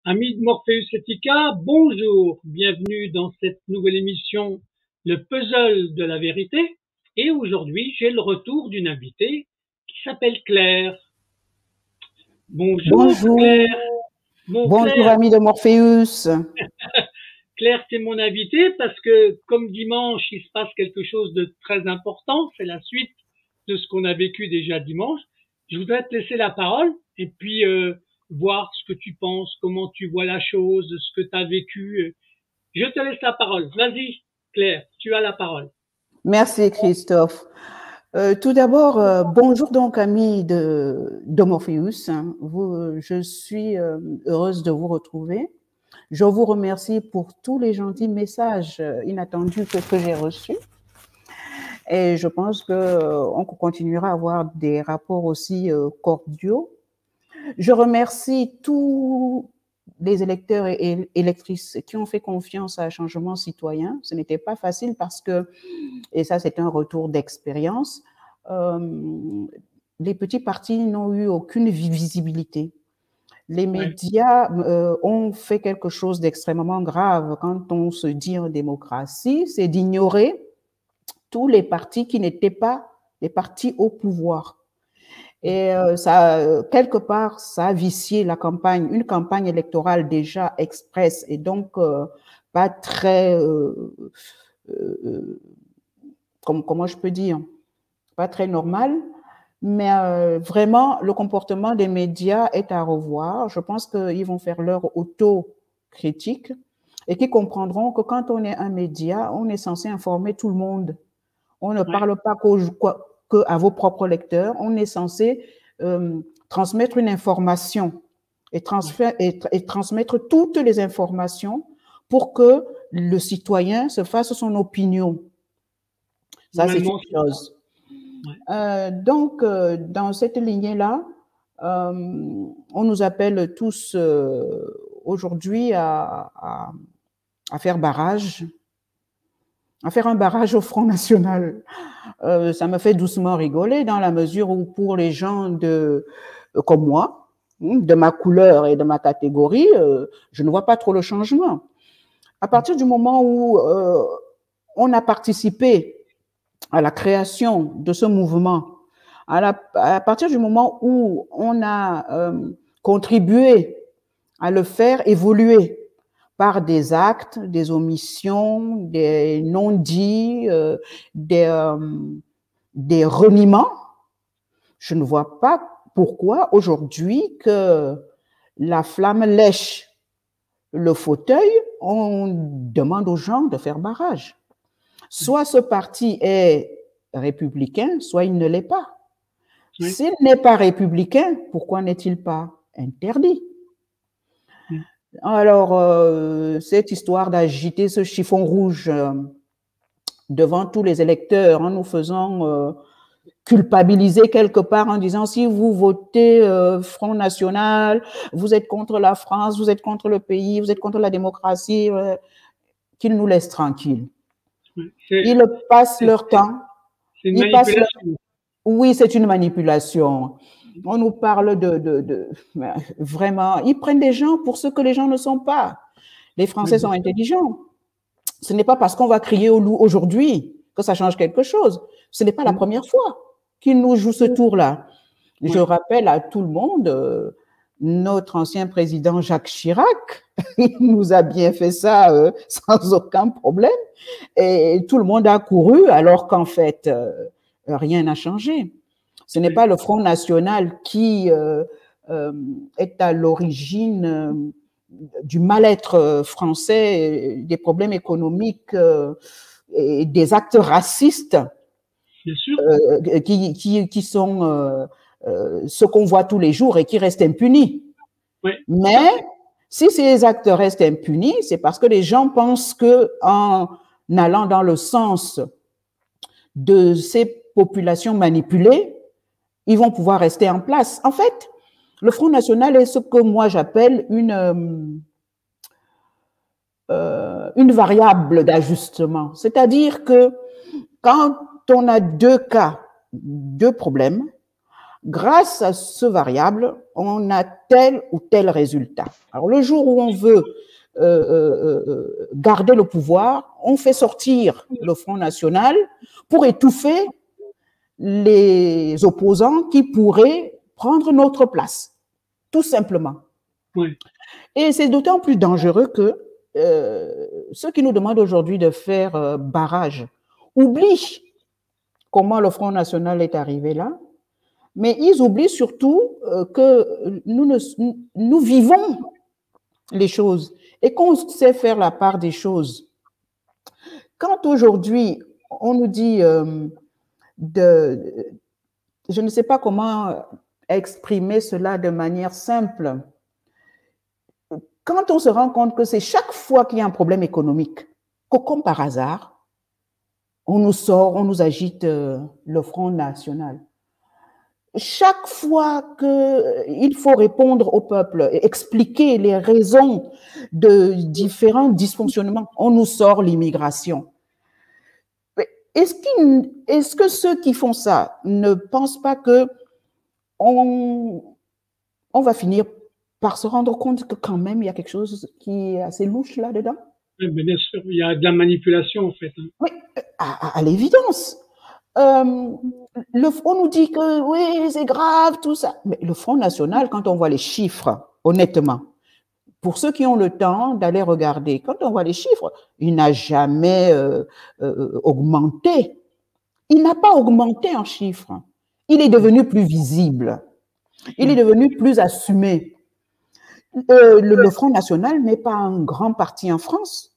Amis de Morpheus Etica, bonjour, bienvenue dans cette nouvelle émission, le puzzle de la vérité. Et aujourd'hui, j'ai le retour d'une invitée qui s'appelle Claire. Bonjour Claire. Bonjour. Bon Bonjour, Claire, amis de Morpheus. Claire, c'est mon invitée parce que comme dimanche, il se passe quelque chose de très important, c'est la suite de ce qu'on a vécu déjà dimanche. Je voudrais te laisser la parole et puis voir ce que tu penses, comment tu vois la chose, ce que tu as vécu. Je te laisse la parole. Vas-y, Claire, tu as la parole. Merci, Christophe. Tout d'abord, bonjour donc, amis de Morpheus. Je suis heureuse de vous retrouver. Je vous remercie pour tous les gentils messages inattendus que j'ai reçus. Et je pense qu'on continuera à avoir des rapports aussi cordiaux. Je remercie tous les électeurs et électrices qui ont fait confiance à Changement Citoyen. Ce n'était pas facile parce que, et ça c'est un retour d'expérience, les petits partis n'ont eu aucune visibilité. Les médias ont fait quelque chose d'extrêmement grave quand on se dit en démocratie, c'est d'ignorer tous les partis qui n'étaient pas les partis au pouvoir. Et ça, quelque part, ça a vicié la campagne, une campagne électorale déjà express et donc pas très, comment je peux dire, pas très normale. Mais vraiment, le comportement des médias est à revoir. Je pense qu'ils vont faire leur autocritique et qu'ils comprendront que quand on est un média, on est censé informer tout le monde. On ne parle pas qu'à vos propres lecteurs. On est censé transmettre une information et transmettre toutes les informations pour que le citoyen se fasse son opinion. Ça, c'est une chose. Donc, dans cette lignée-là, on nous appelle tous aujourd'hui à faire barrage, à faire un barrage au Front National. Ça me fait doucement rigoler dans la mesure où pour les gens comme moi, de ma couleur et de ma catégorie, je ne vois pas trop le changement. À partir du moment où on a participé à la création de ce mouvement, à partir du moment où on a contribué à le faire évoluer par des actes, des omissions, des non-dits, des reniements, je ne vois pas pourquoi aujourd'hui que la flamme lèche le fauteuil, on demande aux gens de faire barrage. Soit ce parti est républicain, soit il ne l'est pas. S'il n'est pas républicain, pourquoi n'est-il pas interdit? Alors, cette histoire d'agiter ce chiffon rouge devant tous les électeurs en nous faisant culpabiliser quelque part en disant si vous votez Front National, vous êtes contre la France, vous êtes contre le pays, vous êtes contre la démocratie, qu'ils nous laissent tranquilles. Ils passent leur temps. C'est une manipulation. Oui, c'est une manipulation. On nous parle vraiment, ils prennent des gens pour ce que les gens ne sont pas. Les Français sont intelligents. Ce n'est pas parce qu'on va crier au loup aujourd'hui que ça change quelque chose. Ce n'est pas la première fois qu'ils nous jouent ce tour-là. Je rappelle à tout le monde, notre ancien président Jacques Chirac, il nous a bien fait ça sans aucun problème. Et tout le monde a couru alors qu'en fait, rien n'a changé. Ce n'est pas le Front National qui est à l'origine du mal-être français, des problèmes économiques et des actes racistes qui sont ce qu'on voit tous les jours et qui restent impunis. Mais si ces actes restent impunis, c'est parce que les gens pensent qu'en allant dans le sens de ces populations manipulées, ils vont pouvoir rester en place. En fait, le Front National est ce que moi j'appelle une variable d'ajustement. C'est-à-dire que quand on a deux cas, deux problèmes, grâce à ce variable, on a tel ou tel résultat. Alors, le jour où on veut garder le pouvoir, on fait sortir le Front National pour étouffer les opposants qui pourraient prendre notre place, tout simplement. Oui. Et c'est d'autant plus dangereux que ceux qui nous demandent aujourd'hui de faire barrage oublient comment le Front National est arrivé là, mais ils oublient surtout que nous vivons les choses et qu'on sait faire la part des choses. Quand aujourd'hui, on nous dit je ne sais pas comment exprimer cela de manière simple, quand on se rend compte que c'est chaque fois qu'il y a un problème économique, que comme par hasard, on nous sort, on nous agite le Front National. Chaque fois qu'il faut répondre au peuple, expliquer les raisons de différents dysfonctionnements, on nous sort l'immigration. Est-ce que ceux qui font ça ne pensent pas que on va finir par se rendre compte que quand même il y a quelque chose qui est assez louche là-dedans? Oui, mais bien sûr, il y a de la manipulation en fait. Oui, à l'évidence. On nous dit que oui, c'est grave, tout ça. Mais le Front National, quand on voit les chiffres, honnêtement, pour ceux qui ont le temps d'aller regarder, quand on voit les chiffres, il n'a jamais augmenté. Il n'a pas augmenté en chiffres. Il est devenu plus visible. Il est devenu plus assumé. Le Front National n'est pas un grand parti en France.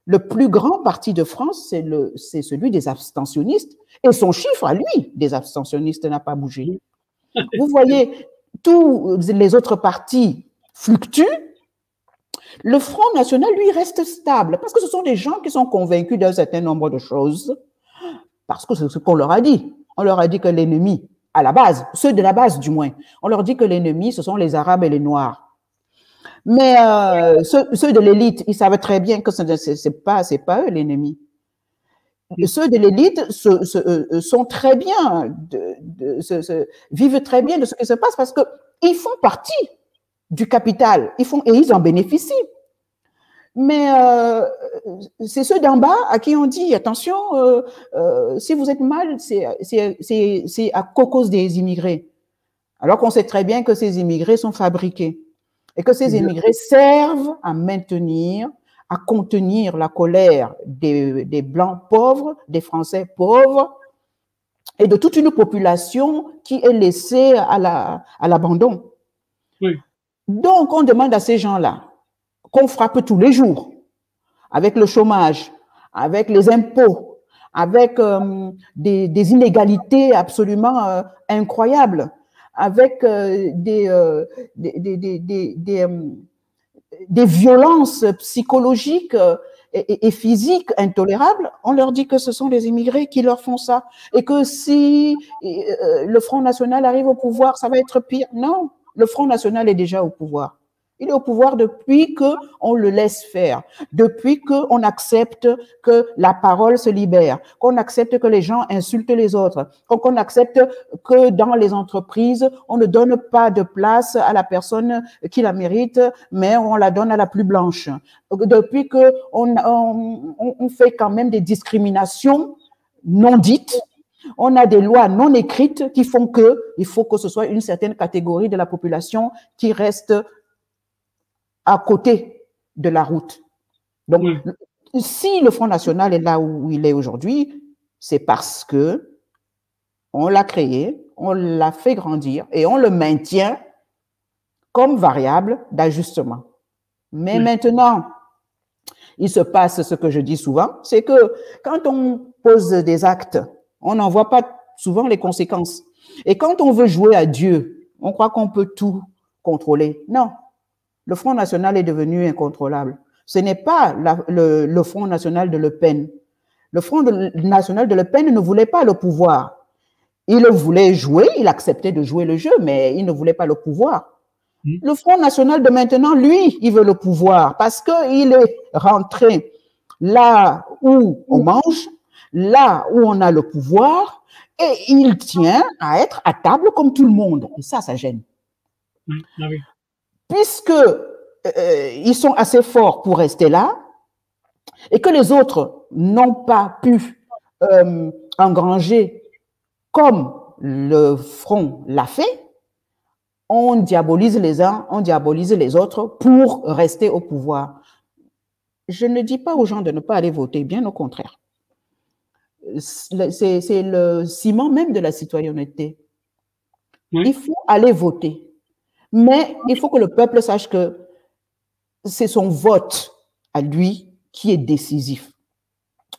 Le plus grand parti de France, c'est celui des abstentionnistes. Et son chiffre à lui, des abstentionnistes, n'a pas bougé. Vous voyez, tous les autres partis fluctuent. Le Front National, lui, reste stable. Parce que ce sont des gens qui sont convaincus d'un certain nombre de choses. Parce que c'est ce qu'on leur a dit. On leur a dit que l'ennemi, à la base, ceux de la base du moins, on leur dit que l'ennemi, ce sont les Arabes et les Noirs. Mais ceux de l'élite, ils savent très bien que c'est pas eux l'ennemi. Ceux de l'élite sont très bien, vivent très bien de ce qui se passe parce qu'ils font partie du capital, et ils en bénéficient. Mais c'est ceux d'en bas à qui on dit attention, si vous êtes mal, c'est à cause des immigrés. Alors qu'on sait très bien que ces immigrés sont fabriqués. Et que ces immigrés servent à maintenir, à contenir la colère des Blancs pauvres, des Français pauvres, et de toute une population qui est laissée à l'abandon. Oui. Donc, on demande à ces gens-là qu'on frappe tous les jours, avec le chômage, avec les impôts, avec des inégalités absolument incroyables, avec des violences psychologiques et physiques intolérables, on leur dit que ce sont les immigrés qui leur font ça et que si le Front National arrive au pouvoir, ça va être pire. Non, le Front National est déjà au pouvoir. Il est au pouvoir depuis qu'on le laisse faire, depuis qu'on accepte que la parole se libère, qu'on accepte que les gens insultent les autres, qu'on accepte que dans les entreprises, on ne donne pas de place à la personne qui la mérite, mais on la donne à la plus blanche. Depuis qu'on fait quand même des discriminations non dites, on a des lois non écrites qui font il faut que ce soit une certaine catégorie de la population qui reste à côté de la route. Donc, si le Front National est là où il est aujourd'hui, c'est parce que on l'a créé, on l'a fait grandir et on le maintient comme variable d'ajustement. Mais maintenant, il se passe ce que je dis souvent, c'est que quand on pose des actes, on n'en voit pas souvent les conséquences. Et quand on veut jouer à Dieu, on croit qu'on peut tout contrôler. Non. Le Front National est devenu incontrôlable. Ce n'est pas le Front National de Le Pen. Le Front National de Le Pen ne voulait pas le pouvoir. Il voulait jouer, il acceptait de jouer le jeu, mais il ne voulait pas le pouvoir. Le Front National de maintenant, lui, il veut le pouvoir parce qu'il est rentré là où on mange, là où on a le pouvoir, Et il tient à être à table comme tout le monde. Et ça gêne. Ah oui. Puisque ils sont assez forts pour rester là et que les autres n'ont pas pu engranger comme le front l'a fait, on diabolise les uns, on diabolise les autres pour rester au pouvoir. Je ne dis pas aux gens de ne pas aller voter, bien au contraire. C'est le ciment même de la citoyenneté. Oui. Il faut aller voter, mais il faut que le peuple sache que c'est son vote à lui qui est décisif.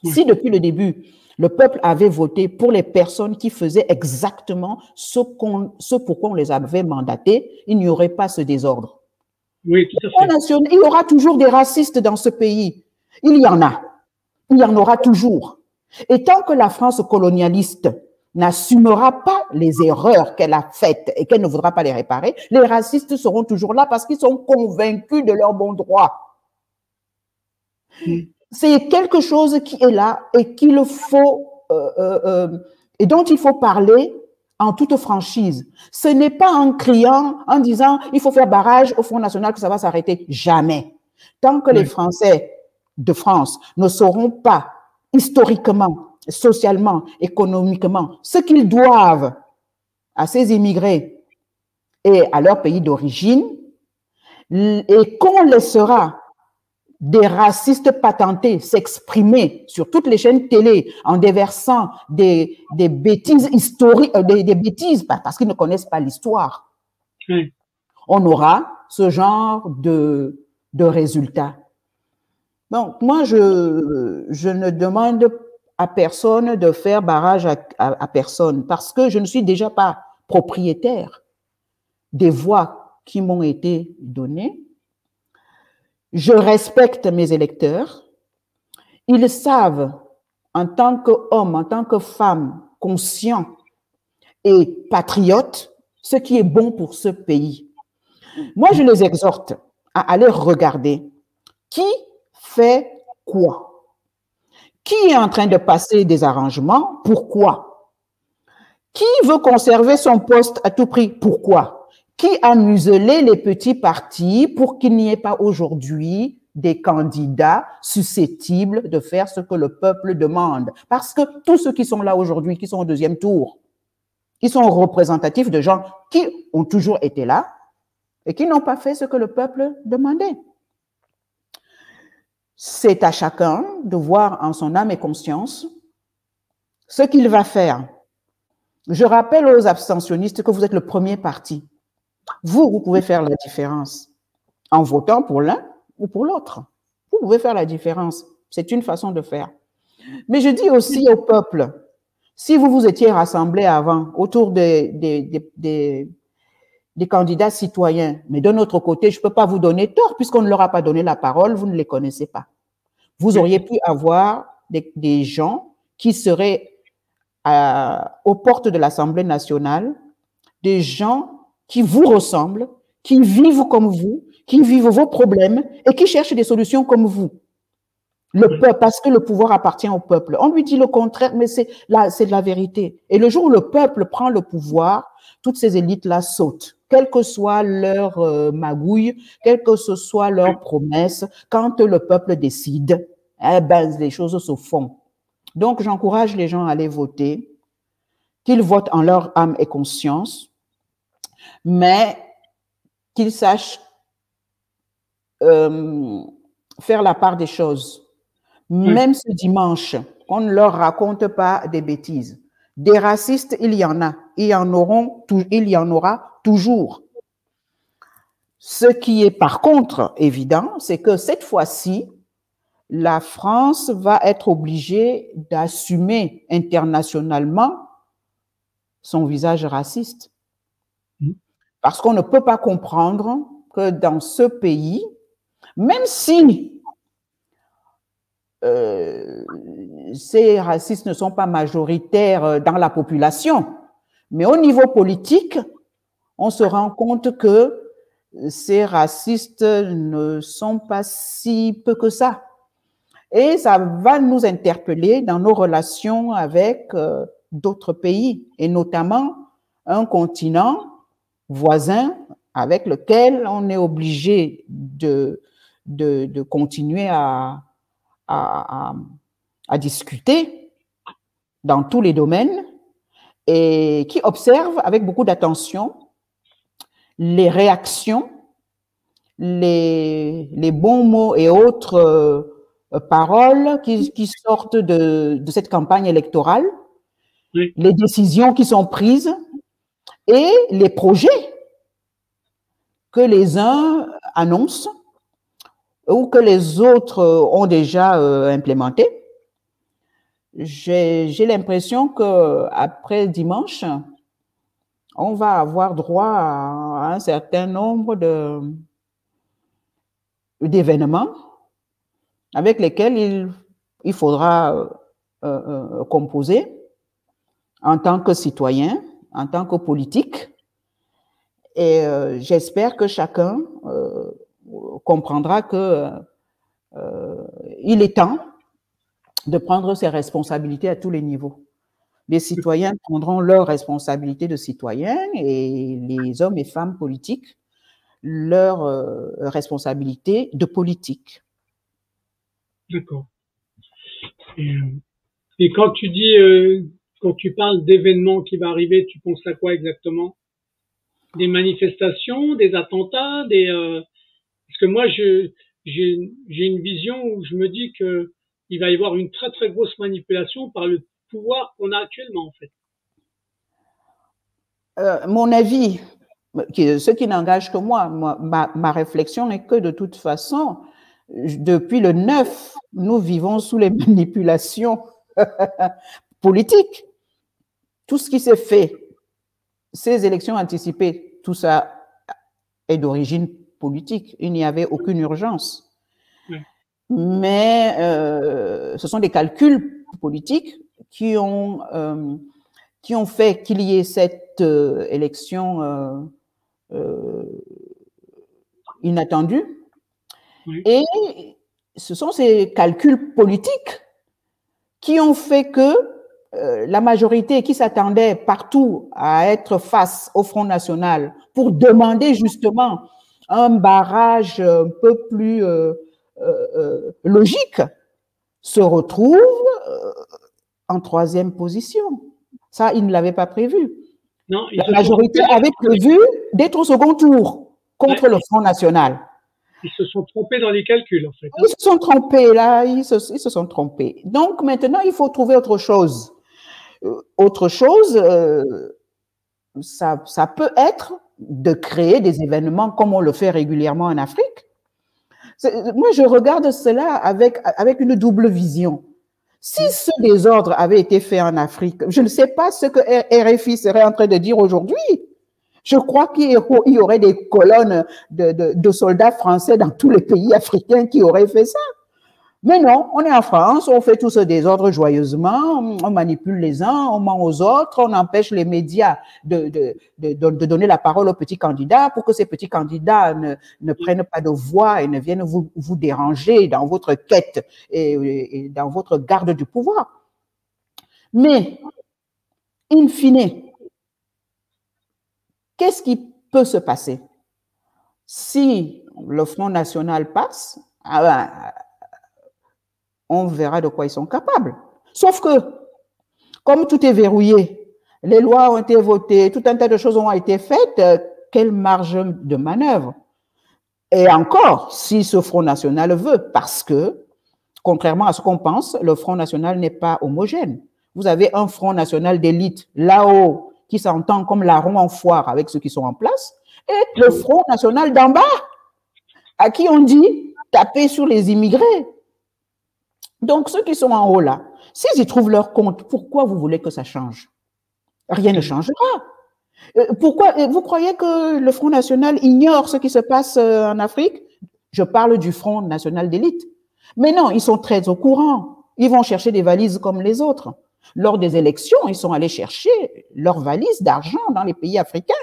Oui. Si depuis le début, le peuple avait voté pour les personnes qui faisaient exactement ce pourquoi on les avait mandatés, il n'y aurait pas ce désordre. Oui, tout à fait. Il y aura toujours des racistes dans ce pays. Il y en a. Il y en aura toujours. Et tant que la France colonialiste n'assumera pas les erreurs qu'elle a faites et qu'elle ne voudra pas les réparer, les racistes seront toujours là parce qu'ils sont convaincus de leur bon droit. C'est quelque chose qui est là et qu'il faut et dont il faut parler en toute franchise. Ce n'est pas en criant, en disant il faut faire barrage au Front National que ça va s'arrêter. Jamais. Tant que les Français de France ne sauront pas historiquement, socialement, économiquement ce qu'ils doivent à ces immigrés et à leur pays d'origine, et qu'on laissera des racistes patentés s'exprimer sur toutes les chaînes télé en déversant des bêtises historiques, des bêtises parce qu'ils ne connaissent pas l'histoire. Oui. On aura ce genre de résultats. Donc, moi, je ne demande à personne de faire barrage à personne parce que je ne suis déjà pas propriétaire des voix qui m'ont été données. Je respecte mes électeurs. Ils savent, en tant qu'hommes, en tant que femmes, conscients et patriotes, ce qui est bon pour ce pays. Moi, je les exhorte à aller regarder qui fait quoi. Qui est en train de passer des arrangements? Pourquoi? Qui veut conserver son poste à tout prix? Pourquoi? Qui a muselé les petits partis pour qu'il n'y ait pas aujourd'hui des candidats susceptibles de faire ce que le peuple demande? Parce que tous ceux qui sont là aujourd'hui, qui sont au deuxième tour, ils sont représentatifs de gens qui ont toujours été là et qui n'ont pas fait ce que le peuple demandait. C'est à chacun de voir en son âme et conscience ce qu'il va faire. Je rappelle aux abstentionnistes que vous êtes le premier parti. Vous pouvez faire la différence en votant pour l'un ou pour l'autre. Vous pouvez faire la différence. C'est une façon de faire. Mais je dis aussi au peuple, si vous vous étiez rassemblés avant autour des candidats citoyens, mais de notre côté, je ne peux pas vous donner tort puisqu'on ne leur a pas donné la parole, vous ne les connaissez pas. Vous auriez pu avoir des gens qui seraient aux portes de l'Assemblée nationale, des gens qui vous ressemblent, qui vivent comme vous, qui vivent vos problèmes et qui cherchent des solutions comme vous. Le peuple, parce que le pouvoir appartient au peuple. On lui dit le contraire, mais c'est de la vérité. Et le jour où le peuple prend le pouvoir, toutes ces élites-là sautent. Quelle que soit leur magouille, quelle que ce soit leur promesse, quand le peuple décide, eh ben, les choses se font. Donc, j'encourage les gens à aller voter, qu'ils votent en leur âme et conscience, mais qu'ils sachent faire la part des choses. Même ce dimanche, qu'on ne leur raconte pas des bêtises. Des racistes, il y en a. Il y en aura toujours. Ce qui est par contre évident, c'est que cette fois-ci, la France va être obligée d'assumer internationalement son visage raciste. Parce qu'on ne peut pas comprendre que dans ce pays, même si ces racistes ne sont pas majoritaires dans la population, mais au niveau politique, on se rend compte que ces racistes ne sont pas si peu que ça. Et ça va nous interpeller dans nos relations avec d'autres pays, et notamment un continent voisin avec lequel on est obligé de continuer à discuter dans tous les domaines et qui observe avec beaucoup d'attention les réactions, les bons mots et autres paroles qui sortent de cette campagne électorale, Oui. les décisions qui sont prises et les projets que les uns annoncent ou que les autres ont déjà implémentés. J'ai l'impression qu'après dimanche, on va avoir droit à un certain nombre d'événements avec lesquels il faudra composer en tant que citoyen, en tant que politique. Et j'espère que chacun comprendra qu'il est temps de prendre ses responsabilités à tous les niveaux. Les citoyens prendront leurs responsabilités de citoyens et les hommes et femmes politiques leurs responsabilités de politique. D'accord. Et quand tu dis, quand tu parles d'événements qui vont arriver, tu penses à quoi exactement? Des manifestations, des attentats, parce que moi j'ai une vision où je me dis que il va y avoir une très très grosse manipulation par le pouvoir qu'on a actuellement en fait. Mon avis, ce qui n'engage que moi, ma réflexion est que de toute façon, depuis le 9, nous vivons sous les manipulations politiques. Tout ce qui s'est fait, ces élections anticipées, tout ça est d'origine politique. Il n'y avait aucune urgence. Oui. Mais ce sont des calculs politiques qui ont fait qu'il y ait cette élection inattendue. Oui. Et ce sont ces calculs politiques qui ont fait que la majorité qui s'attendait partout à être face au Front National pour demander justement un barrage un peu plus logique se retrouve en 3e position. Ça, ils ne l'avaient pas prévu. Non, la majorité avait prévu d'être au second tour contre le Front National. Ils se sont trompés dans les calculs, en fait. Ils se sont trompés, là, ils se sont trompés. Donc, maintenant, il faut trouver autre chose. Autre chose, ça peut être de créer des événements comme on le fait régulièrement en Afrique. Moi, je regarde cela avec une double vision. Si ce désordre avait été fait en Afrique, je ne sais pas ce que RFI serait en train de dire aujourd'hui. Je crois qu'il y aurait des colonnes de soldats français dans tous les pays africains qui auraient fait ça. Mais non, on est en France, on fait tout ce désordre joyeusement, on manipule les uns, on ment aux autres, on empêche les médias de donner la parole aux petits candidats pour que ces petits candidats ne prennent pas de voix et ne viennent vous déranger dans votre quête et dans votre garde du pouvoir. Mais, in fine, qu'est-ce qui peut se passer? Si le Front National passe, on verra de quoi ils sont capables. Sauf que, comme tout est verrouillé, les lois ont été votées, tout un tas de choses ont été faites, quelle marge de manœuvre? Et encore, si ce Front National veut, parce que, contrairement à ce qu'on pense, le Front National n'est pas homogène. Vous avez un Front National d'élite là-haut qui s'entend comme larron en foire avec ceux qui sont en place, et le Front National d'en bas, à qui on dit taper sur les immigrés. Donc, ceux qui sont en haut là, s'ils y trouvent leur compte, pourquoi vous voulez que ça change? Rien ne changera. Pourquoi vous croyez que le Front National ignore ce qui se passe en Afrique? Je parle du Front National d'élite. Mais non, ils sont très au courant. Ils vont chercher des valises comme les autres. Lors des élections, ils sont allés chercher leurs valises d'argent dans les pays africains.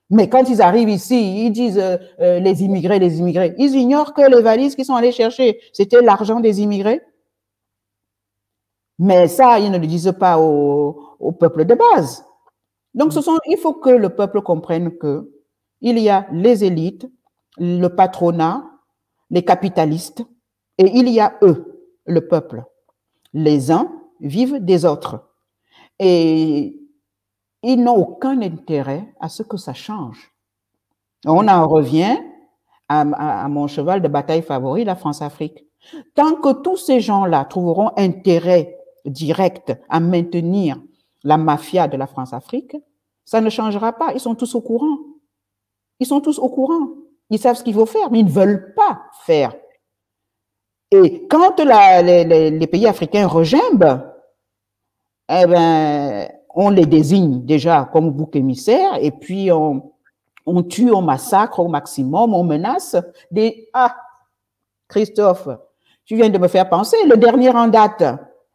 Mais quand ils arrivent ici, ils disent les immigrés, les immigrés. Ils ignorent que les valises qu'ils sont allés chercher, c'était l'argent des immigrés. Mais ça, ils ne le disent pas au peuple de base. Donc, il faut que le peuple comprenne que il y a les élites, le patronat, les capitalistes, et il y a eux, le peuple. Les uns vivent des autres. Et ils n'ont aucun intérêt à ce que ça change. On en revient à mon cheval de bataille favori, la France-Afrique. Tant que tous ces gens-là trouveront intérêt direct à maintenir la mafia de la France-Afrique, ça ne changera pas. Ils sont tous au courant. Ils sont tous au courant. Ils savent ce qu'il faut faire, mais ils ne veulent pas faire. Et quand les pays africains regimbent, eh ben, on les désigne déjà comme bouc émissaire, et puis on tue, on massacre au maximum, on menace des... Ah, Christophe, tu viens de me faire penser, le dernier en date,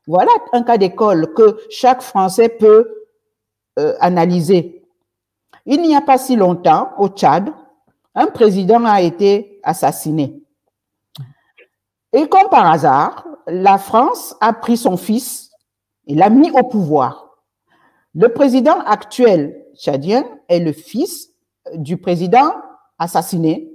voilà un cas d'école que chaque Français peut analyser. Il n'y a pas si longtemps, au Tchad, un président a été assassiné. Et comme par hasard, la France a pris son fils et l'a mis au pouvoir. Le président actuel tchadien est le fils du président assassiné.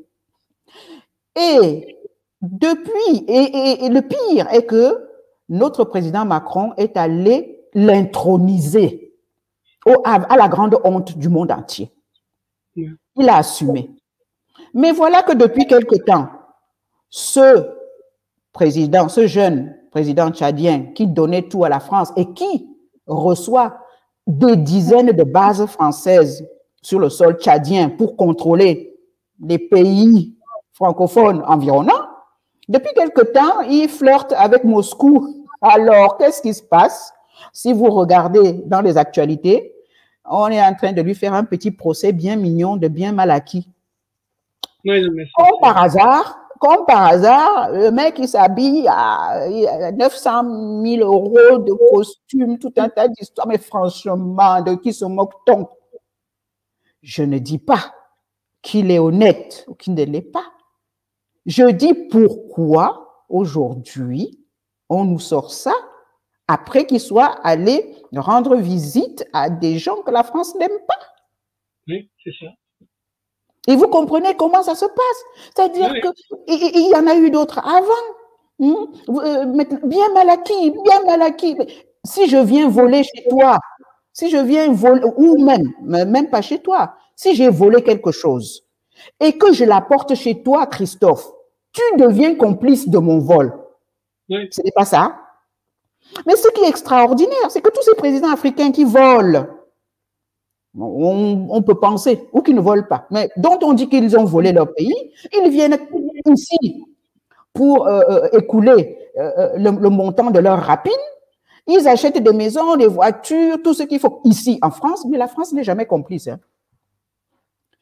Et depuis, et le pire est que notre président Macron est allé l'introniser à la grande honte du monde entier. Il a assumé. Mais voilà que depuis quelque temps, ce président, ce jeune président tchadien qui donnait tout à la France et qui reçoit des dizaines de bases françaises sur le sol tchadien pour contrôler les pays francophones environnants, depuis quelque temps, il flirte avec Moscou. Alors, qu'est-ce qui se passe? Si vous regardez dans les actualités, on est en train de lui faire un petit procès bien mignon de bien mal acquis. Oui, comme par hasard, le mec, il s'habille à 900 000 euros de costume, tout un tas d'histoires. Mais franchement, de qui se moque-t-on? Je ne dis pas qu'il est honnête ou qu'il ne l'est pas. Je dis pourquoi aujourd'hui on nous sort ça après qu'il soit allé rendre visite à des gens que la France n'aime pas. Oui, c'est ça. Et vous comprenez comment ça se passe. C'est-à-dire qu'il y en a eu d'autres avant. Bien mal acquis, bien mal acquis. Si je viens voler chez toi, si je viens voler, ou même pas chez toi, si j'ai volé quelque chose et que je l'apporte chez toi, Christophe, tu deviens complice de mon vol. Oui. Ce n'est pas ça. Mais ce qui est extraordinaire, c'est que tous ces présidents africains qui volent, on peut penser, ou qui ne volent pas, mais dont on dit qu'ils ont volé leur pays, ils viennent ici pour écouler le montant de leur rapine. Ils achètent des maisons, des voitures, tout ce qu'il faut ici en France, mais la France n'est jamais complice. Hein.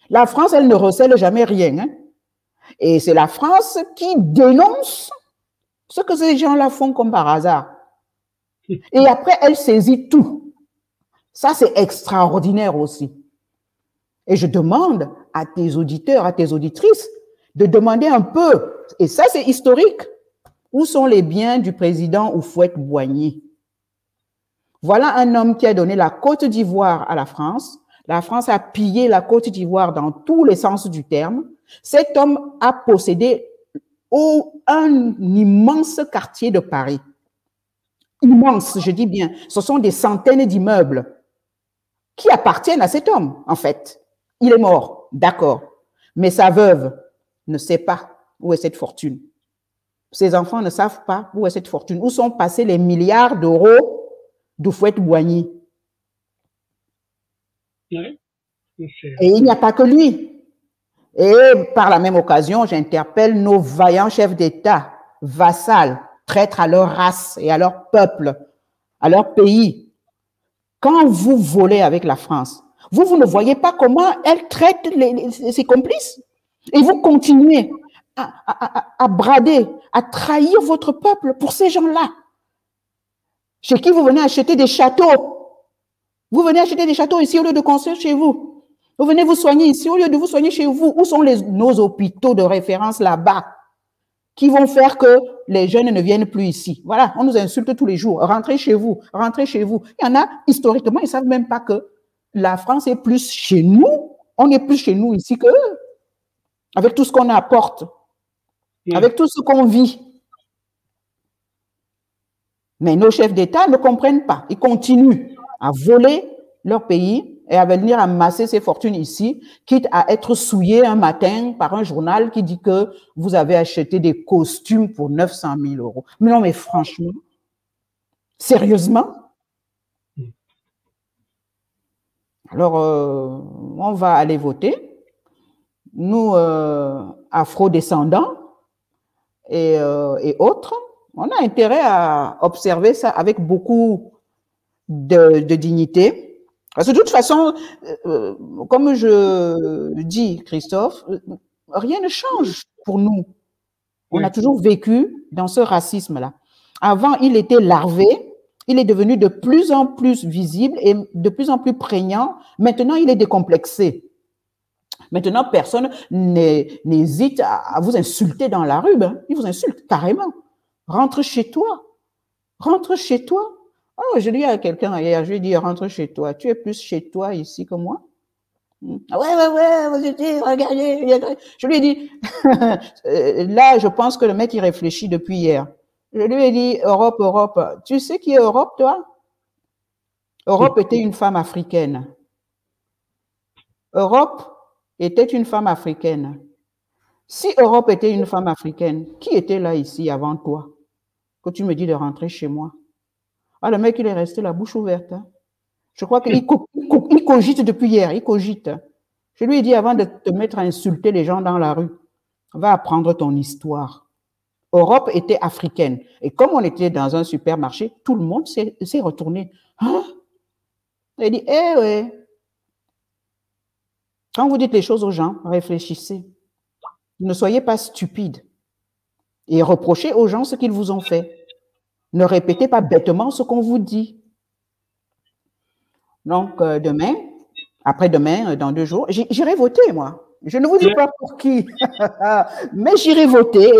La France, elle ne recèle jamais rien. Hein. Et c'est la France qui dénonce ce que ces gens-là font comme par hasard. Et après, elle saisit tout. Ça, c'est extraordinaire aussi. Et je demande à tes auditeurs, à tes auditrices, de demander un peu, et ça, c'est historique, où sont les biens du président Houphouët-Boigny? Voilà un homme qui a donné la Côte d'Ivoire à la France. La France a pillé la Côte d'Ivoire dans tous les sens du terme. Cet homme a possédé un immense quartier de Paris. Immense, je dis bien. Ce sont des centaines d'immeubles qui appartiennent à cet homme, en fait. Il est mort, d'accord. Mais sa veuve ne sait pas où est cette fortune. Ses enfants ne savent pas où est cette fortune. Où sont passés les milliards d'euros d'Houphouët-Boigny? Oui. Et il n'y a pas que lui. Et par la même occasion, j'interpelle nos vaillants chefs d'État, vassals, traîtres à leur race et à leur peuple, à leur pays. Quand vous volez avec la France, vous ne voyez pas comment elle traite ses complices. Et vous continuez à brader, à trahir votre peuple pour ces gens-là. Chez qui vous venez acheter des châteaux. Vous venez acheter des châteaux ici au lieu de construire chez vous. Vous venez vous soigner ici au lieu de vous soigner chez vous. Où sont nos hôpitaux de référence là-bas? qui vont faire que les jeunes ne viennent plus ici. Voilà, on nous insulte tous les jours. Rentrez chez vous, rentrez chez vous. Il y en a, historiquement, ils ne savent même pas que la France est plus chez nous. On est plus chez nous ici qu'eux. Avec tout ce qu'on apporte, avec tout ce qu'on vit. Mais nos chefs d'État ne comprennent pas. Ils continuent à voler leur pays et à venir amasser ses fortunes ici, quitte à être souillés un matin par un journal qui dit que vous avez acheté des costumes pour 900 000 euros. Mais non, mais franchement, sérieusement? Alors, on va aller voter. Nous, afro-descendants et autres, on a intérêt à observer ça avec beaucoup de dignité. Parce que de toute façon, comme je dis, Christophe, rien ne change pour nous. On a toujours vécu dans ce racisme-là. Avant, il était larvé, il est devenu de plus en plus visible et de plus en plus prégnant. Maintenant, il est décomplexé. Maintenant, personne n'hésite à vous insulter dans la rue. Ben, il vous insulte carrément. Rentre chez toi. Rentre chez toi. Oh, je dis à quelqu'un hier, je lui ai dit, rentre chez toi. Tu es plus chez toi ici que moi? Ouais, vous étiez, regardez. Je lui ai dit, là, je pense que le mec, il réfléchit depuis hier. Je lui ai dit, Europe, Europe. Tu sais qui est Europe, toi? Europe était une femme africaine. Europe était une femme africaine. Si Europe était une femme africaine, qui était là ici avant toi? Que tu me dis de rentrer chez moi. Ah, le mec, il est resté la bouche ouverte. Hein. Je crois qu'il cogite depuis hier, il cogite. Je lui ai dit avant de te mettre à insulter les gens dans la rue, va apprendre ton histoire. Europe était africaine. Et comme on était dans un supermarché, tout le monde s'est retourné. Hein? Il a dit, eh ouais. Quand vous dites les choses aux gens, réfléchissez. Ne soyez pas stupides. Et reprochez aux gens ce qu'ils vous ont fait. Ne répétez pas bêtement ce qu'on vous dit. Donc, demain, après-demain, dans 2 jours, j'irai voter, moi. Je ne vous dis pas pour qui, mais j'irai voter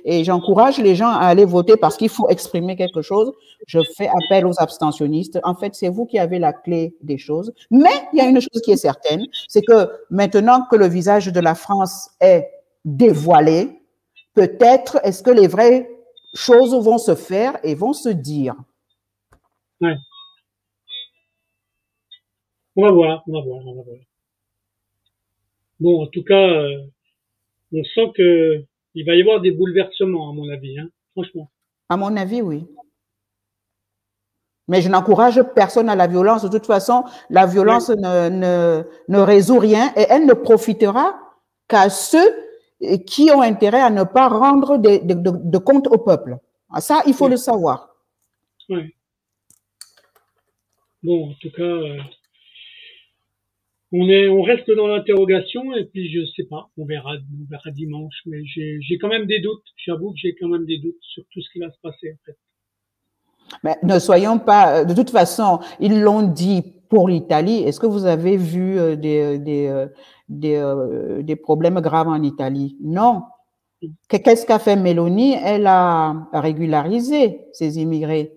et j'encourage les gens à aller voter parce qu'il faut exprimer quelque chose. Je fais appel aux abstentionnistes. En fait, c'est vous qui avez la clé des choses. Mais il y a une chose qui est certaine, c'est que maintenant que le visage de la France est dévoilé, peut-être est-ce que les vraies choses vont se faire et vont se dire. Ouais. On va voir. Bon, en tout cas, on sent que il va y avoir des bouleversements, à mon avis, hein, franchement. À mon avis, oui. Mais je n'encourage personne à la violence. De toute façon, la violence ne résout rien et elle ne profitera qu'à ceux qui ont intérêt à ne pas rendre de compte au peuple. Ça, il faut le savoir. Oui. Bon, en tout cas, on reste dans l'interrogation et puis je sais pas, on verra dimanche. Mais j'ai quand même des doutes. J'avoue que j'ai quand même des doutes sur tout ce qui va se passer en fait. Mais ne soyons pas. De toute façon, ils l'ont dit pour l'Italie. Est-ce que vous avez vu des problèmes graves en Italie? Non. Qu'est-ce qu'a fait Meloni? Elle a régularisé ces immigrés.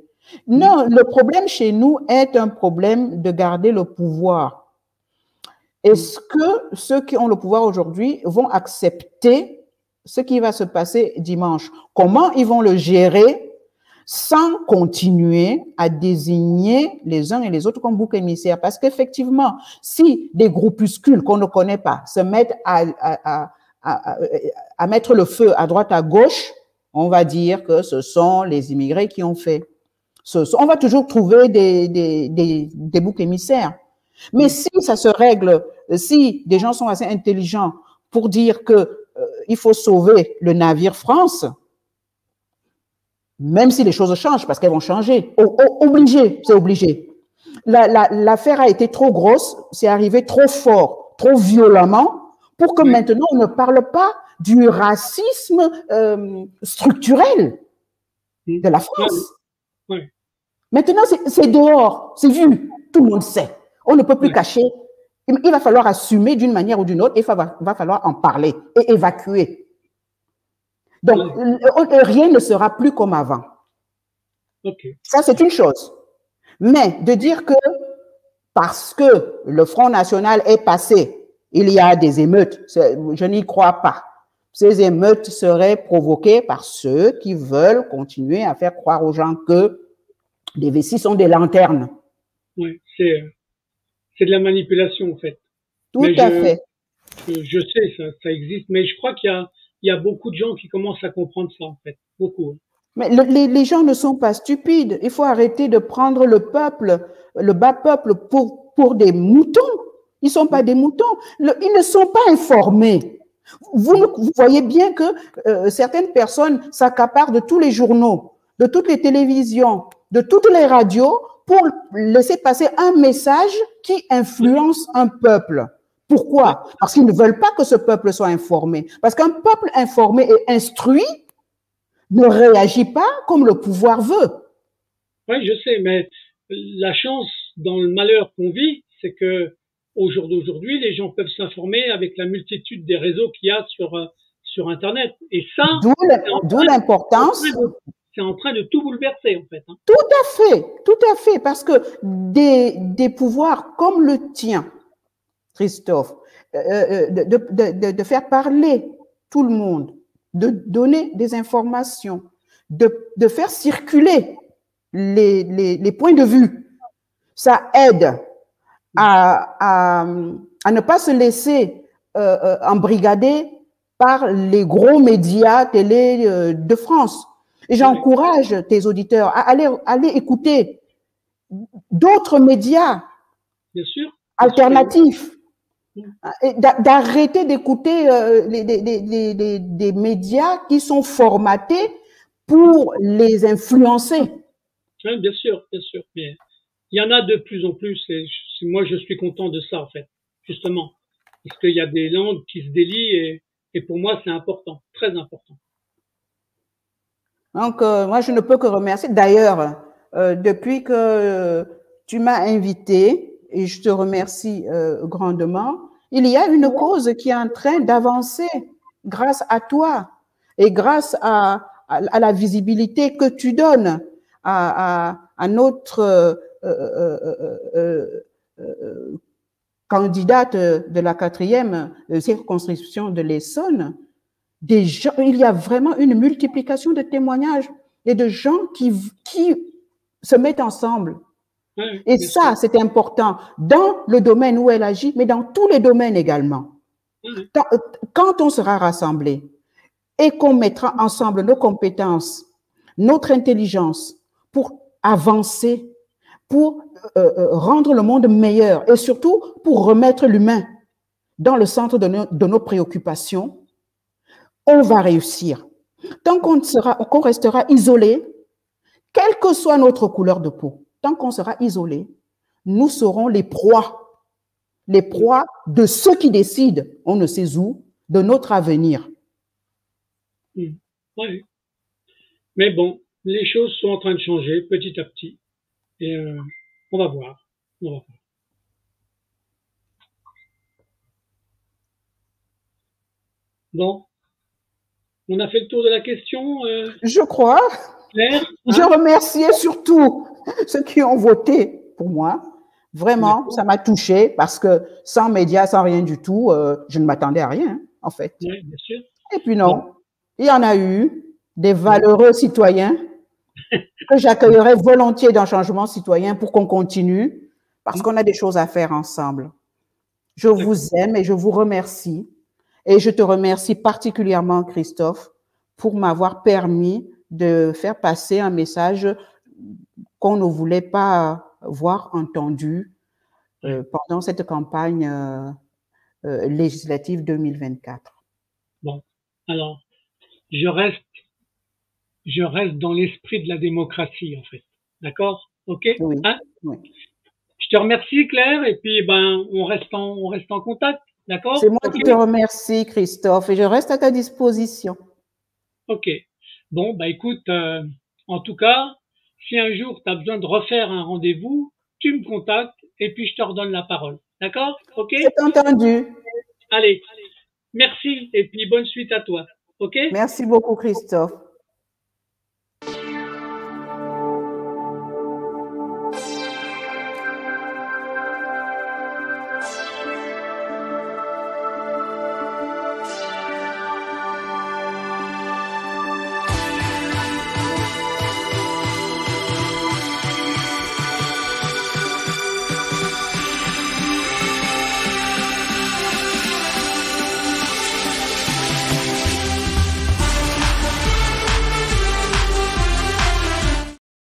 Non, le problème chez nous est un problème de garder le pouvoir. Est-ce que ceux qui ont le pouvoir aujourd'hui vont accepter ce qui va se passer dimanche? Comment ils vont le gérer sans continuer à désigner les uns et les autres comme bouc émissaire? Parce qu'effectivement, si des groupuscules qu'on ne connaît pas se mettent à mettre le feu à droite, à gauche, on va dire que ce sont les immigrés qui ont fait. On va toujours trouver des boucs émissaires. Mais si ça se règle, si des gens sont assez intelligents pour dire que il faut sauver le navire France, même si les choses changent, parce qu'elles vont changer, obligé, c'est obligé. L'affaire a été trop grosse, c'est arrivé trop fort, trop violemment, pour que maintenant on ne parle pas du racisme structurel de la France. Maintenant, c'est dehors, c'est vu, tout le monde sait. On ne peut plus cacher. Il va falloir assumer d'une manière ou d'une autre, et il va falloir en parler et évacuer. Donc, rien ne sera plus comme avant. Okay. Ça, c'est une chose. Mais de dire que parce que le Front National est passé, il y a des émeutes, je n'y crois pas. Ces émeutes seraient provoquées par ceux qui veulent continuer à faire croire aux gens que les vessies sont des lanternes. Oui, c'est de la manipulation, en fait. Tout à fait. Je sais, ça existe, mais je crois qu'il y a beaucoup de gens qui commencent à comprendre ça, en fait. Beaucoup. Mais les gens ne sont pas stupides. Il faut arrêter de prendre le peuple, le bas peuple, pour des moutons. Ils ne sont pas des moutons. Ils ne sont pas informés. Vous voyez bien que certaines personnes s'accaparent de tous les journaux, de toutes les télévisions, de toutes les radios pour laisser passer un message qui influence un peuple. Pourquoi? Parce qu'ils ne veulent pas que ce peuple soit informé. Parce qu'un peuple informé et instruit ne réagit pas comme le pouvoir veut. Oui, je sais, mais la chance dans le malheur qu'on vit, c'est que au jour d'aujourd'hui, les gens peuvent s'informer avec la multitude des réseaux qu'il y a sur Internet. Et ça, d'où l'importance. C'est en train de tout bouleverser, en fait. Hein. Tout à fait, parce que des pouvoirs comme le tien, Christophe, de faire parler tout le monde, de donner des informations, de faire circuler les points de vue, ça aide à ne pas se laisser embrigader par les gros médias télé de France. Et j'encourage tes auditeurs à aller écouter d'autres médias alternatifs, d'arrêter d'écouter des médias qui sont formatés pour les influencer. Oui, bien sûr, mais il y en a de plus en plus et moi je suis content de ça en fait, justement, parce qu'il y a des langues qui se délient et pour moi c'est important, très important. Donc moi je ne peux que remercier. D'ailleurs, depuis que tu m'as invité, et je te remercie grandement, il y a une cause qui est en train d'avancer grâce à toi et grâce à la visibilité que tu donnes à notre candidate de la 4e circonscription de l'Essonne. Il y a vraiment une multiplication de témoignages et de gens qui se mettent ensemble. Et ça, c'est important dans le domaine où elle agit, mais dans tous les domaines également. Quand on sera rassemblés et qu'on mettra ensemble nos compétences, notre intelligence pour avancer, pour rendre le monde meilleur et surtout pour remettre l'humain dans le centre de nos préoccupations, on va réussir. Tant qu'on restera isolé, quelle que soit notre couleur de peau, tant qu'on sera isolé, nous serons les proies de ceux qui décident, on ne sait où, de notre avenir. Oui. Mais bon, les choses sont en train de changer petit à petit. Et on va voir. Bon. On a fait le tour de la question. Je crois. Claire, hein? Je remercie surtout ceux qui ont voté pour moi. Vraiment, ça m'a touché parce que sans médias, sans rien du tout, je ne m'attendais à rien, en fait. Oui, bien sûr. Et puis non, il y en a eu des valeureux citoyens que j'accueillerais volontiers dans Changement Citoyen pour qu'on continue parce qu'on a des choses à faire ensemble. Je vous aime et je vous remercie. Et je te remercie particulièrement, Christophe, pour m'avoir permis de faire passer un message qu'on ne voulait pas voir entendu pendant cette campagne législative 2024. Bon, alors, je reste dans l'esprit de la démocratie, en fait. D'accord? OK? Oui, hein? Oui. Je te remercie, Claire, et puis on reste en contact. D'accord? C'est moi qui te remercie, Christophe, et je reste à ta disposition. OK. Bon, écoute, en tout cas, si un jour tu as besoin de refaire un rendez-vous, tu me contactes et puis je te redonne la parole. D'accord? OK? C'est entendu. Allez, merci et puis bonne suite à toi. OK? Merci beaucoup, Christophe.